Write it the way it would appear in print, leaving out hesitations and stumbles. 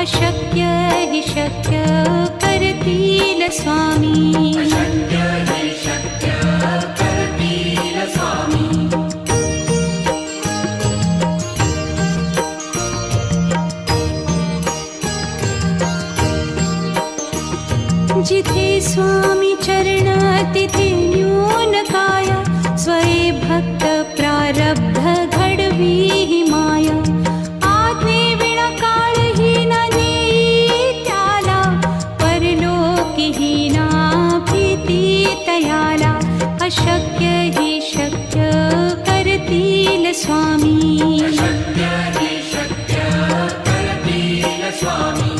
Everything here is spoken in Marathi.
अशक्य हि शक्य करतील स्वामी. अशक्य हि शक्य करतील स्वामी. जिथे स्वामी चरण तिथे न्यून काया. स्वये भक्त प्रारब्ध घडवी ही माया. आज्ञे विना काळही न नेई त्याला. परलोकी ही ना भीती तयाला. अशक्य हि शक्य करतील स्वामी. अशक्य हि शक्य करतील स्वामी.